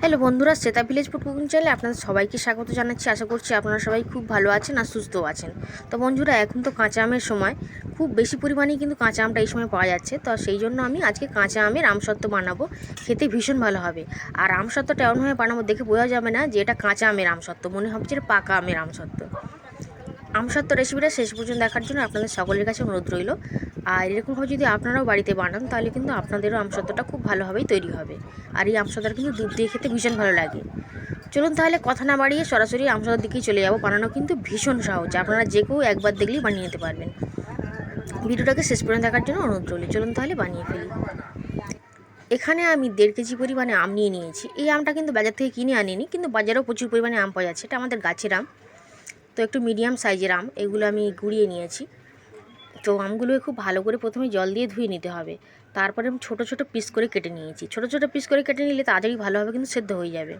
Hello বন্ধুরা, Shweta village food cooking চ্যানেলে আপনাদের সবাইকে স্বাগত জানাচ্ছি। আশা করছি আপনারা সবাই খুব ভালো আছেন আর সুস্থ আছেন। তো বন্ধুরা, এখন তো কাঁচা আমের সময়, খুব বেশি পরিমাণেই কিন্তু কাঁচা আমটা এই সময় পাওয়া যাচ্ছে। তো সেই জন্য আমি আজকে কাঁচা আমের আমসত্ত্ব বানাবো। খেতে ভীষণ ভালো হবে। আর আমসত্ত্বটা এমনভাবে বানাবো দেখে বোঝা যাবে না যে এটা কাঁচা আমের আমসত্ত্ব, মনে হচ্ছে এটা পাকা আমের আমসত্ত্ব। আমসত্ত্ব রেসিপিটা শেষ পর্যন্ত দেখার জন্য আপনাদের সকলের কাছে অনুরোধ রইল। আর এরকমভাবে যদি আপনারাও বাড়িতে বানান তাহলে কিন্তু আপনাদেরও আমসত্ত্বটা খুব ভালোভাবেই তৈরি হবে। আর এই আমসত্ত্বটা কিন্তু দুধ দিয়ে খেতে ভীষণ ভালো লাগে। চলুন তাহলে কথা না বাড়িয়ে সরাসরি আমসত্ত্বর দিকেই চলে যাব। বানানো কিন্তু ভীষণ সহজ, আপনারা যে কেউ একবার দেখলেই বানিয়ে নিতে পারবেন। ভিডিওটাকে শেষ পর্যন্ত দেখার জন্য অনুরোধ রইল। চলুন তাহলে বানিয়ে ফেলি। এখানে আমি 1.5 কেজি পরিমাণে আম নিয়ে নিয়েছি। এই আমটা কিন্তু বাজার থেকে কিনে আনিনি, কিন্তু বাজারেও প্রচুর পরিমাণে আম পাওয়া যাচ্ছে। এটা আমাদের গাছের আম, তো একটু মিডিয়াম সাইজের আম। এগুলো আমি গুঁড়িয়ে নিয়েছি। তো আমগুলোকে খুব ভালো করে প্রথমে জল দিয়ে ধুয়ে নিতে হবে। তারপরে আমি ছোটো ছোটো পিস করে কেটে নিয়েছি। ছোটো ছোটো পিস করে কেটে নিলে তাড়াতাড়ি ভালোভাবে কিন্তু সেদ্ধ হয়ে যাবে।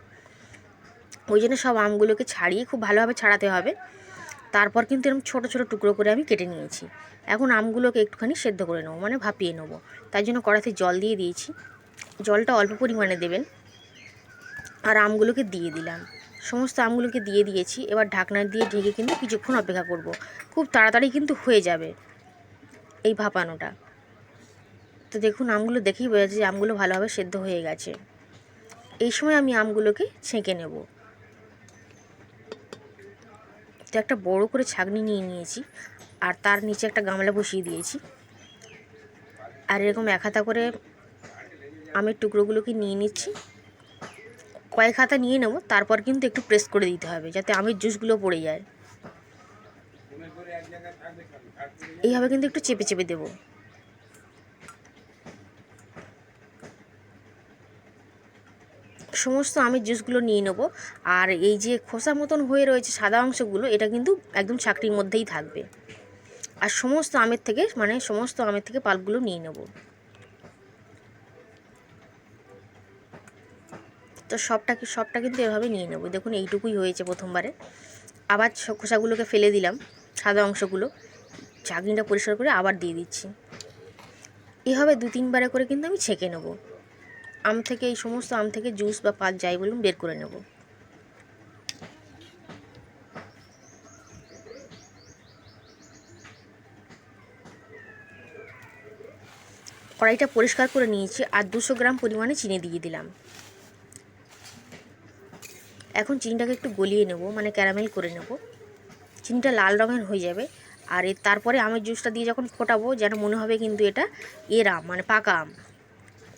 ওই জন্য সব আমগুলোকে ছাড়িয়ে খুব ভালোভাবে ছাড়াতে হবে। তারপর কিন্তু এরকম ছোটো ছোটো টুকরো করে আমি কেটে নিয়েছি। এখন আমগুলোকে একটুখানি সেদ্ধ করে নেবো, মানে ভাপিয়ে নেবো। তাই জন্য কড়াইতে জল দিয়ে দিয়েছি। জলটা অল্প পরিমাণে দেবেন। আর আমগুলোকে দিয়ে দিলাম। সমস্ত আমগুলোকে দিয়ে দিয়েছি। এবার ঢাকনা দিয়ে ঢেকে কিন্তু কিছুক্ষণ অপেক্ষা করব। খুব তাড়াতাড়ি কিন্তু হয়ে যাবে এই ভাপানোটা। তো দেখুন, আমগুলো দেখেই বোঝা যাচ্ছে যে আমগুলো ভালোভাবে সেদ্ধ হয়ে গেছে। এই সময় আমি আমগুলোকে ছেঁকে নেব। তো একটা বড় করে ছাঁকনি নিয়ে নিয়েছি, আর তার নিচে একটা গামলা বসিয়ে দিয়েছি। আর এরকম এক হাতা করে আমের টুকরোগুলোকে নিয়ে নিচ্ছি। কয়েক হাতা নিয়ে নেব, তারপর কিন্তু একটু প্রেস করে দিতে হবে যাতে আমের জুসগুলো পড়ে যায়। এইভাবে কিন্তু একটু চেপে চেপে দেবো। সমস্ত আমের জুসগুলো নিয়ে নেব। আর এই যে খোসা মতন হয়ে রয়েছে সাদা অংশগুলো, এটা কিন্তু একদম ছাঁকনির মধ্যেই থাকবে। আর সমস্ত আমের থেকে পাল্পগুলো নিয়ে নেব। তো সবটা কিন্তু এভাবে নিয়ে নেব। দেখুন, এইটুকুই হয়েছে প্রথমবারে। আবার খোসাগুলোকে ফেলে দিলাম, সাদা অংশগুলো। ছাঁকনিটা পরিষ্কার করে আবার দিয়ে দিচ্ছি। এভাবে 2-3 বারে করে কিন্তু আমি ছেঁকে নেব। এই সমস্ত আম থেকে জুস বা পাল্প যাই বলুন বের করে নেব। কড়াইটা পরিষ্কার করে নিয়েছি। আর 200 গ্রাম পরিমাণে চিনি দিয়ে দিলাম। এখন চিনিটাকে একটু গলিয়ে নেব, মানে ক্যারামেল করে নেব। চিনিটা লাল রঙের হয়ে যাবে। আর তারপরে আমের জুসটা দিয়ে যখন ফোটাবো, যেন মনে হবে কিন্তু এটা আম, মানে পাকা আম।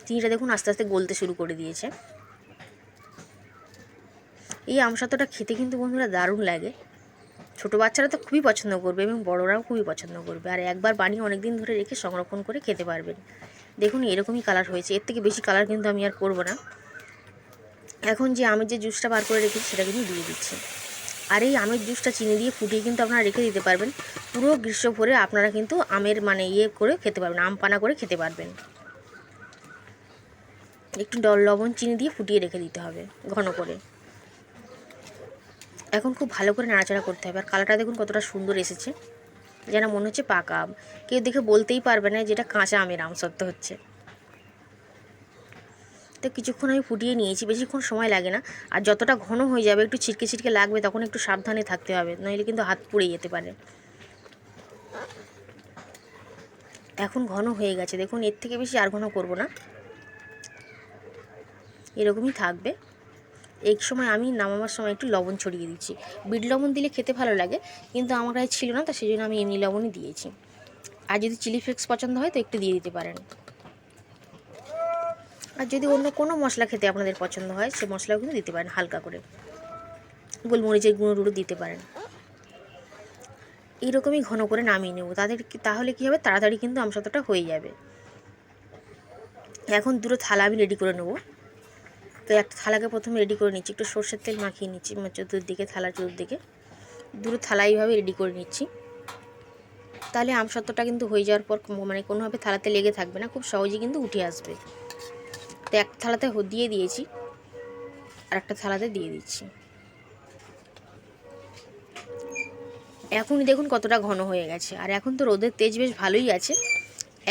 চিনিটা দেখুন আস্তে আস্তে গলতে শুরু করে দিয়েছে। এই আমসত্ত্বটা খেতে কিন্তু বন্ধুরা দারুণ লাগে। ছোটো বাচ্চারা তো খুবই পছন্দ করবে এবং বড়রাও খুবই পছন্দ করবে। আর একবার বানিয়ে অনেক দিন ধরে রেখে সংরক্ষণ করে খেতে পারবেন। দেখুন, এরকমই কালার হয়েছে। এর থেকে বেশি কালার কিন্তু আমি আর করব না। এখন যে আমের যে জুসটা বার করে রেখেছি সেটা কিন্তু দিয়ে দিচ্ছি। আর এই আমের জুসটা চিনি দিয়ে ফুটিয়ে কিন্তু আপনারা রেখে দিতে পারবেন। পুরো গ্রীষ্ম ভরে আপনারা কিন্তু আমের করে খেতে পারবেন, আম পানা করে খেতে পারবেন। একটু লবণ চিনি দিয়ে ফুটিয়ে রেখে দিতে হবে ঘন করে। এখন খুব ভালো করে নাড়াচাড়া করতে হবে। আর কালারটা দেখুন কতটা সুন্দর এসেছে, যেন মনে হচ্ছে পাকা আম। কেউ দেখে বলতেই পারবে না যেটা কাঁচা আমের আমসত্ত্ব হচ্ছে। তো কিছুক্ষণ আমি ফুটিয়ে নিয়েছি, বেশিক্ষণ সময় লাগে না। আর যতটা ঘন হয়ে যাবে, একটু ছিটকে ছিটকে লাগবে, তখন একটু সাবধানে থাকতে হবে, নইলে কিন্তু হাত পুড়ে যেতে পারে। এখন ঘন হয়ে গেছে দেখুন। এর থেকে বেশি আর ঘন করব না, এরকমই থাকবে। এই সময় আমি নামাবার সময় একটু লবণ ছড়িয়ে দিচ্ছি। বিট লবণ দিলে খেতে ভালো লাগে, কিন্তু আমার কাছে ছিল না, তা সেই জন্য আমি এমনি লবণই দিয়েছি। আর যদি চিলি ফ্লেক্স পছন্দ হয় তো একটু দিয়ে দিতে পারেন। আর যদি অন্য কোনো মশলা খেতে আপনাদের পছন্দ হয়, সে মশলাও কিন্তু দিতে পারেন হালকা করে। গোলমরিচের গুঁড়ো দিতে পারেন। এইরকমই ঘন করে নামিয়ে নেব। তাহলে কী হবে, তাড়াতাড়ি কিন্তু আমসত্ত্বটা হয়ে যাবে। এখন দুটো থালা আমি রেডি করে নেব। তো একটা থালাকে প্রথমে রেডি করে নিচ্ছি, একটু সর্ষের তেল মাখিয়ে নিচ্ছি থালার চতুর্দিকে। দুটো থালা এইভাবে রেডি করে নিচ্ছি। তাহলে আমসত্ত্বটা কিন্তু হয়ে যাওয়ার পর মানে কোনোভাবে থালাতে লেগে থাকবে না, খুব সহজেই কিন্তু উঠে আসবে। তো এক থালাতে দিয়ে দিয়েছি, আর একটা থালাতে দিয়ে দিচ্ছি। এখনই দেখুন কতটা ঘন হয়ে গেছে। আর এখন তো রোদের তেজ বেশ ভালোই আছে।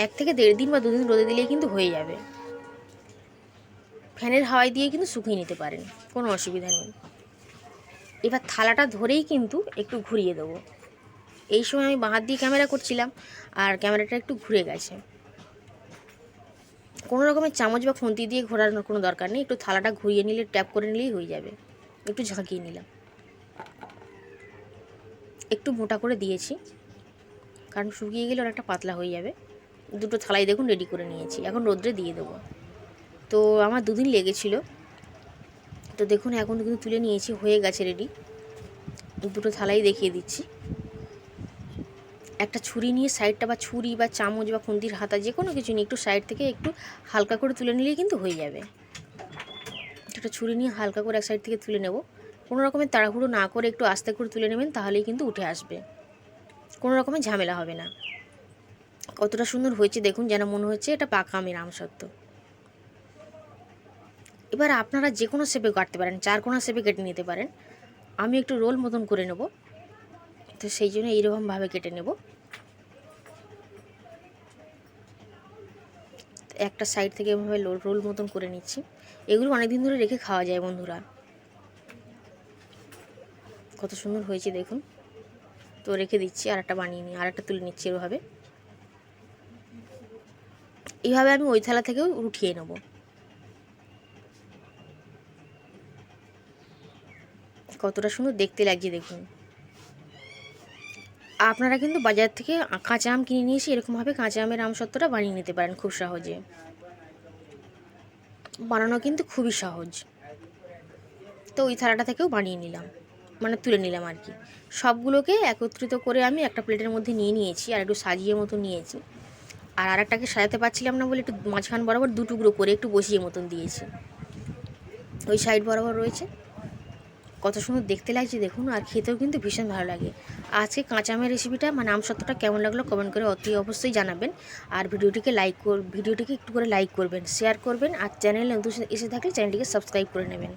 1 থেকে 1.5 দিন বা 2 দিন রোদে দিলেই কিন্তু হয়ে যাবে। ফ্যানের হাওয়ায় দিয়ে কিন্তু শুকিয়ে নিতে পারেন, কোনো অসুবিধা নেই। এবার থালাটা ধরেই কিন্তু একটু ঘুরিয়ে দেবো। এই সময় আমি বাঁ হাত দিয়ে ক্যামেরা করছিলাম আর ক্যামেরাটা একটু ঘুরে গেছে। কোনো রকমের চামচ বা খুন্তি দিয়ে ঘোরানোর কোনো দরকার নেই, একটু থালাটা ঘুরিয়ে নিলে, ট্যাপ করে নিলেই হয়ে যাবে। একটু ঝাঁকিয়ে নিলাম, একটু মোটা করে দিয়েছি কারণ শুকিয়ে গেলে অনেকটা পাতলা হয়ে যাবে। দুটো থালাই দেখুন রেডি করে নিয়েছি, এখন রোদ্রে দিয়ে দেবো। তো আমার 2 দিন লেগেছিলো। তো দেখুন এখন কিন্তু তুলে নিয়েছি, হয়ে গেছে রেডি। দুটো থালাই দেখিয়ে দিচ্ছি। একটা ছুরি নিয়ে সাইডটা, বা ছুরি বা চামচ বা খুন্তির হাতা যে কোনো কিছু নিয়ে একটু সাইড থেকে একটু হালকা করে তুলে নিলেই কিন্তু হয়ে যাবে। একটা ছুরি নিয়ে হালকা করে এক সাইড থেকে তুলে নেব। কোনো রকমের তাড়াহুড়ো না করে একটু আস্তে করে তুলে নেবেন, তাহলেই কিন্তু উঠে আসবে, কোনো রকমের ঝামেলা হবে না। কতটা সুন্দর হয়েছে দেখুন, যেন মনে হচ্ছে এটা পাকা আমের আমসত্ত্ব। এবার আপনারা যে কোনো শেপে কাটতে পারেন, 4 কোনা শেপে কেটে নিতে পারেন। আমি একটু রোল মতন করে নেব, তো সেই জন্য এইরকমভাবে কেটে নেব। একটা সাইড থেকে এভাবে রোল মতন করে নিচ্ছি। এগুলো অনেক দিন ধরে রেখে খাওয়া যায় বন্ধুরা। কত সুন্দর হয়েছে দেখুন। তো রেখে দিচ্ছি, আর একটা বানিয়ে নিই, আর একটা তুলে নিচ্ছি এভাবে। এইভাবে আমি ওই থালা থেকেও উঠিয়ে নেব। কতটা সুন্দর দেখতে লাগছে দেখুন। আপনারা কিন্তু বাজার থেকে কাঁচা আম কিনে নিয়ে এসে এরকমভাবে কাঁচা আমের আমসত্ত্বটা বানিয়ে নিতে পারেন খুব সহজে। বানানো কিন্তু খুবই সহজ। তো ওই থালাটা থেকেও বানিয়ে নিলাম, মানে তুলে নিলাম আর কি। সবগুলোকে একত্রিত করে আমি একটা প্লেটের মধ্যে নিয়ে নিয়েছি, আর একটু সাজিয়ে মতো নিয়েছি। আর আরেকটাকে সাজাতে পারছিলাম না বলে একটু মাঝখান বরাবর 2 টুকরো করে একটু বসিয়ে মতন দিয়েছি, ওই সাইড বরাবর রয়েছে। কত সুন্দর দেখতে লাগছে দেখুন, আর খেতেও কিন্তু ভীষণ ভালো লাগে। আজকে কাঁচা আমের রেসিপিটা, মানে আমসত্ত্বটা কেমন লাগলো কমেন্ট করে অতি অবশ্যই জানাবেন। আর ভিডিওটিকে একটু করে লাইক করবেন, শেয়ার করবেন, আর চ্যানেলে নতুন এসে থাকলে চ্যানেলটিকে সাবস্ক্রাইব করে নেবেন।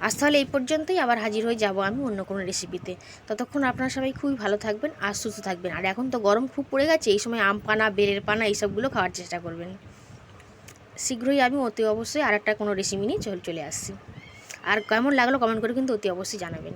আজ তাহলে এই পর্যন্তই, আবার হাজির হয়ে যাব আমি অন্য কোনো রেসিপিতে। ততক্ষণ আপনারা সবাই খুবই ভালো থাকবেন আর সুস্থ থাকবেন। আর এখন তো গরম খুব পড়ে গেছে, এই সময় আম পানা, বেলের পানা এইসবগুলো খাওয়ার চেষ্টা করবেন। শীঘ্রই আমি অতি অবশ্যই আরেকটা কোনো রেসিপি নিয়ে চলে আসছি। আর কেমন লাগলো কমেন্ট করে কিন্তু অতি অবশ্যই জানাবেন।